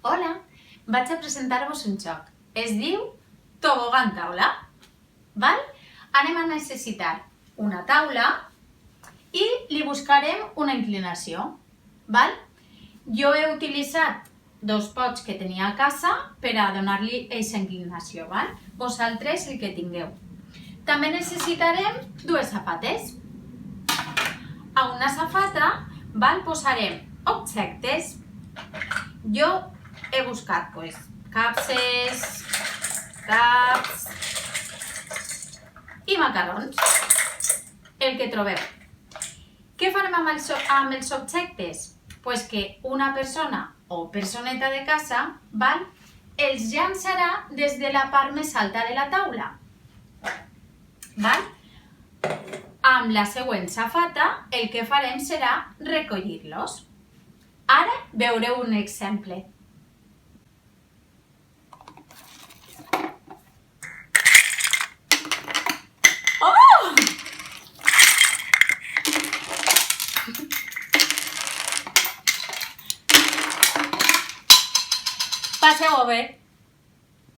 Hola, vaig a presentar-vos un joc. Es diu Tobogan Taula. Val? Anem a necessitar una taula i li buscarem una inclinació. Val? Jo he utilitzat dos pots que tenia a casa per a donar-li aquesta inclinació. Val? Vosaltres el que tingueu. També necessitarem dues safates. A una safata posarem objectes. Jo he buscat capses, taps i macarrons, el que trobeu. Què farem amb els objectes? Pues que una persona o personeta de casa els llançarà des de la part més alta de la taula. Amb la següent safata el que farem serà recollir-los. Ara veureu un exemple. Oh! Passeu-ho bé.